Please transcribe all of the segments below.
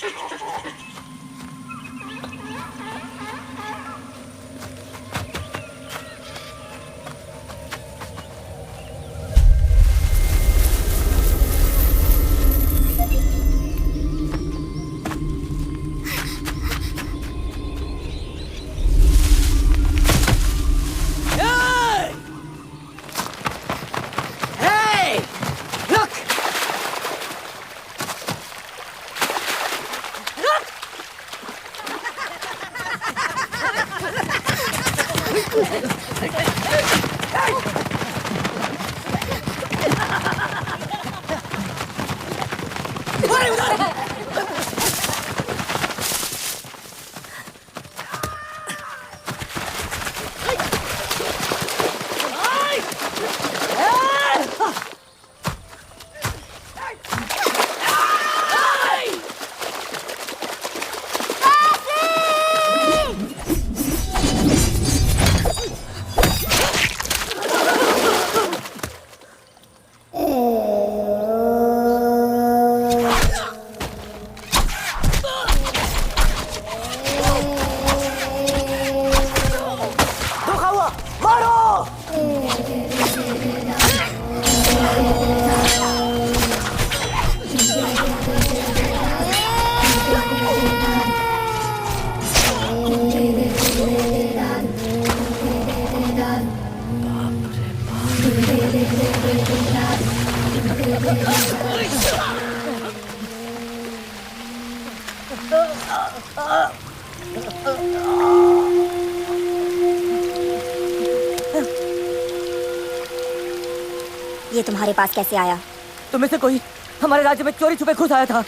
ये तुम्हारे पास कैसे आया? तुम्हें से कोई हमारे राज्य में चोरी छुपे घुस आया था।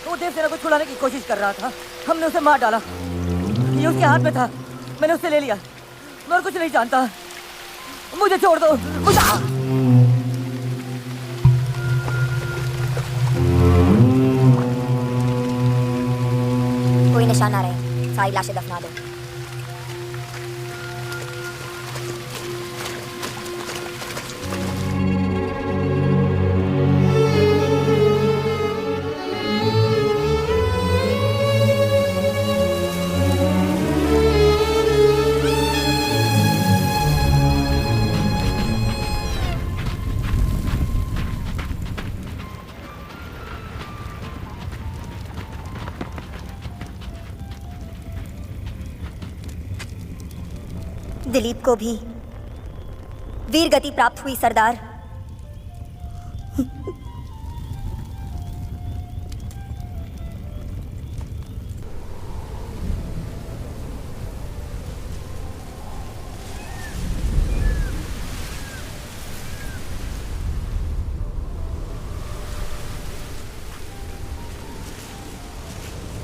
वो देवसेना को छुड़ाने की कोशिश कर रहा था। हमने उसे मार डाला। ये उसके हाथ में था, मैंने उससे ले लिया। मैं और कुछ नहीं जानता, मुझे छोड़ दो। कोई निशान ना रहे, सारी लाशें दफना दो। दिलीप को भी वीर गति प्राप्त हुई सरदार।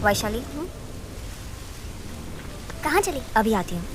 वैशाली, कहाँ चली? अभी आती हूँ।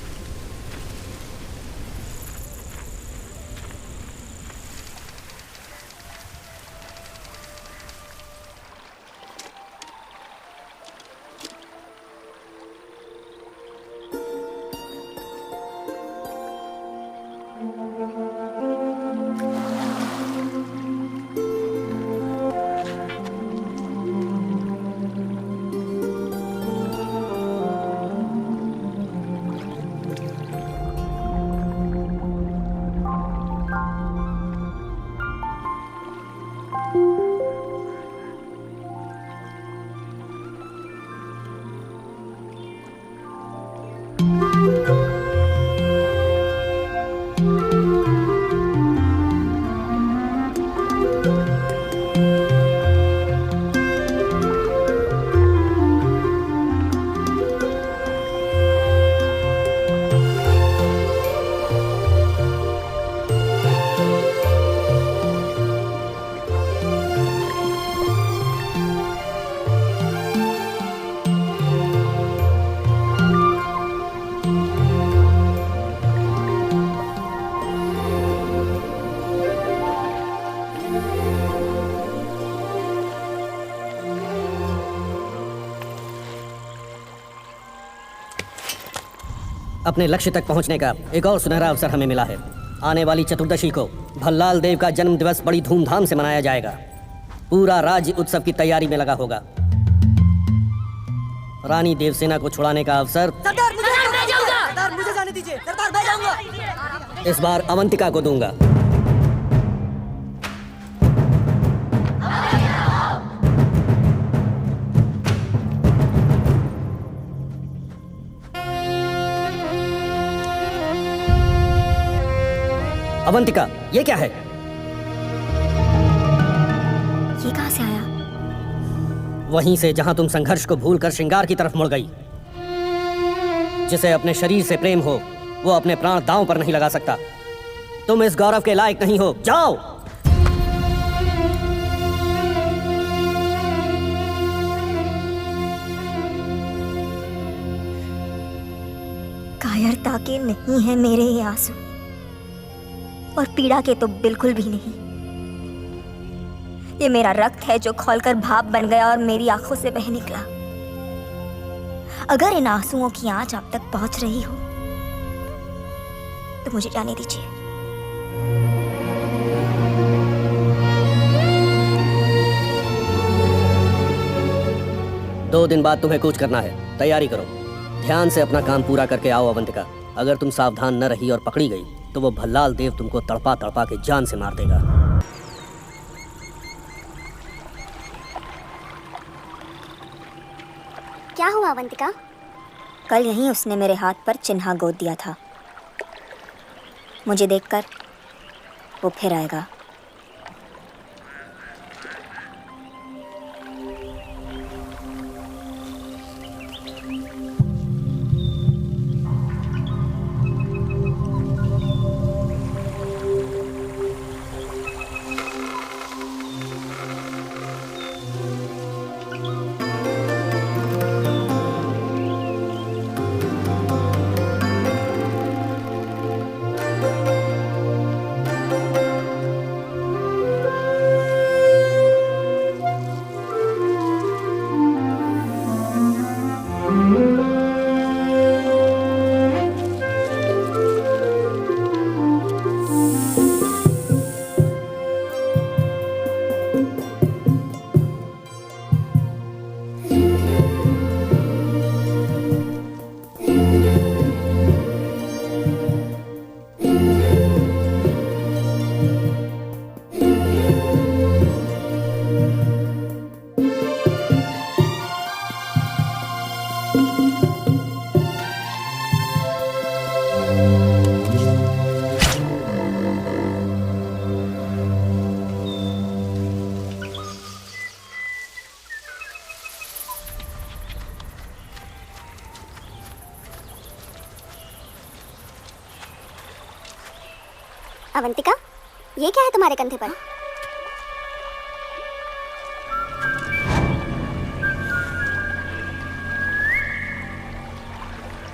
अपने लक्ष्य तक पहुंचने का एक और सुनहरा अवसर हमें मिला है। आने वाली चतुर्दशी को भल्लाल देव का जन्म दिवस बड़ी धूमधाम से मनाया जाएगा। पूरा राज्य उत्सव की तैयारी में लगा होगा। रानी देवसेना को छुड़ाने का अवसर सरदार मुझे जाने दीजिए। सरदार मैं जाऊंगा। इस बार अवंतिका को दूंगा। अवंतिका, ये क्या है? ये कहाँ से आया? वहीं से जहां तुम संघर्ष को भूलकर श्रृंगार की तरफ मुड़ गई। जिसे अपने शरीर से प्रेम हो वो अपने प्राण दांव पर नहीं लगा सकता। तुम इस गौरव के लायक नहीं हो। जाओ। कायरता के नहीं है मेरे ये आंसू, और पीड़ा के तो बिल्कुल भी नहीं। ये मेरा रक्त है जो खौलकर भाप बन गया और मेरी आंखों से बह निकला। अगर इन आंसुओं की आंच आप तक पहुंच रही हो तो मुझे जाने दीजिए। दो दिन बाद तुम्हें कूच करना है। तैयारी करो। ध्यान से अपना काम पूरा करके आओ अवंतिका। अगर तुम सावधान न रही और पकड़ी गई तो वो भल्लाल देव तुमको तड़पा तड़पा के जान से मार देगा। क्या हुआ अवंतिका? कल यहीं उसने मेरे हाथ पर चिन्हा गोद दिया था। मुझे देखकर वो फिर आएगा। अवंतिका, ये क्या है तुम्हारे कंधे पर?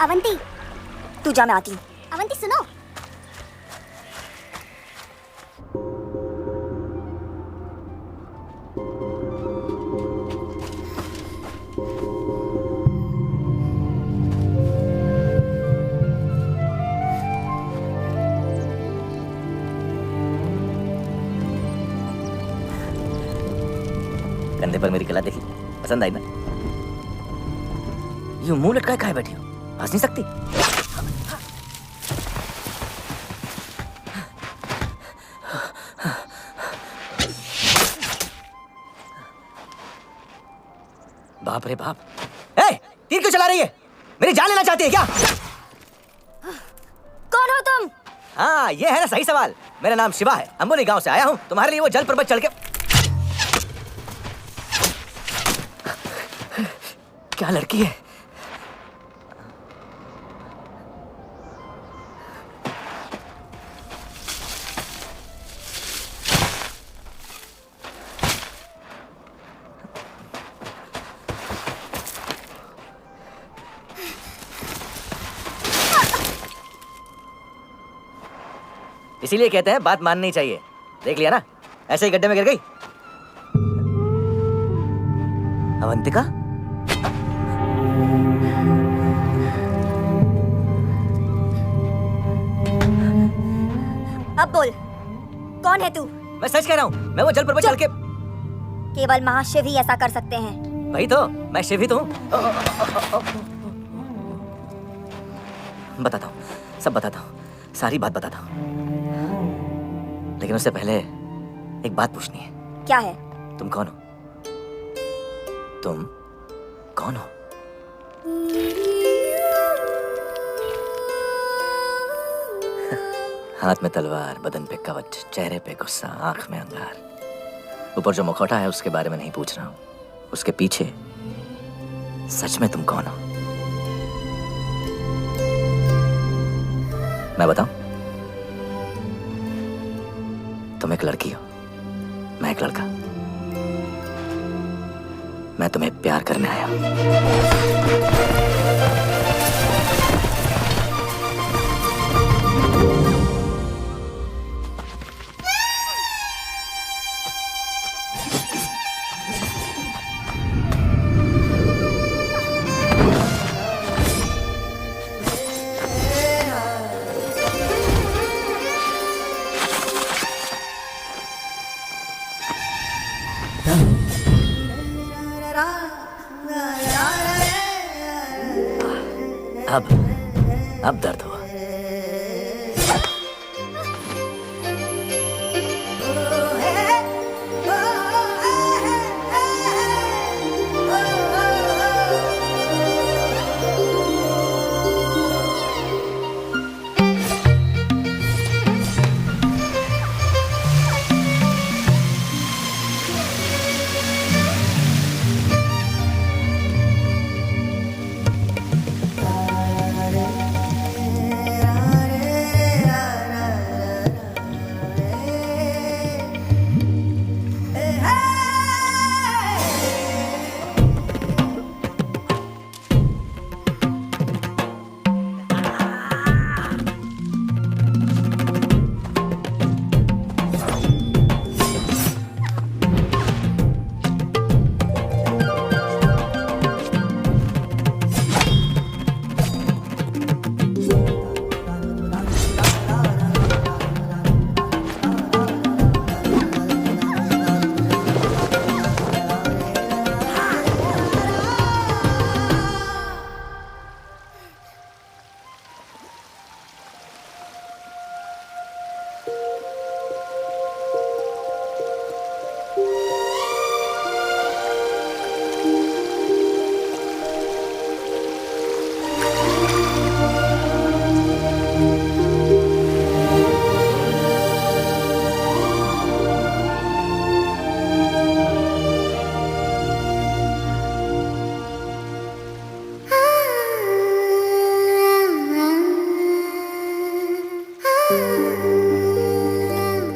अवंती, तू जा, मैं आती हूँ। अवंती सुनो। कंधे पर मेरी कला देखी, पसंद आई ना? यूं मुंह लटकाए काहे बैठी हो? हंस नहीं सकती? बाप रे बाप! ए, तीर क्यों चला रही है? मेरी जान लेना चाहती है क्या? कौन हो तुम? हाँ, ये है ना सही सवाल। मेरा नाम शिवा है, अंबोली गांव से आया हूँ तुम्हारे लिए वो जल पर्वत चढ़ के। क्या लड़की है? इसीलिए कहते हैं बात माननी चाहिए। देख लिया ना, ऐसे ही गड्ढे में गिर गई। अवंतिका, अब बोल, कौन है तू? मैं सच कह रहा हूँ, मैं वो जल पर्वत चढ़ के। केवल महाशिव ही ऐसा कर सकते हैं। वही तो, मैं शिव ही तो हूँ। बताता हूँ, सब बताता हूँ, सारी बात बताता हूँ। लेकिन उससे पहले एक बात पूछनी है। क्या है? तुम कौन हो? तुम कौन हो? हाथ में तलवार, बदन पे कवच, चेहरे पे गुस्सा, आंख में अंगार। ऊपर जो मुखौटा है उसके बारे में नहीं पूछ रहा हूं, उसके पीछे सच में तुम कौन हो? मैं बताऊं? तुम एक लड़की हो, मैं एक लड़का। मैं तुम्हें प्यार करने आया हूं। अब दर्द हुआ।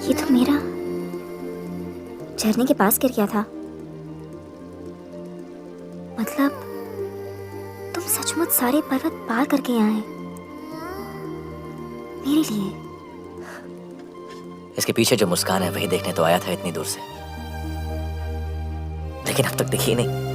ये तो मेरा झरने के पास गिर गया था। मतलब तुम सचमुच सारे पर्वत पार करके आए मेरे लिए। इसके पीछे जो मुस्कान है वही देखने तो आया था इतनी दूर से, लेकिन अब तक दिखी नहीं।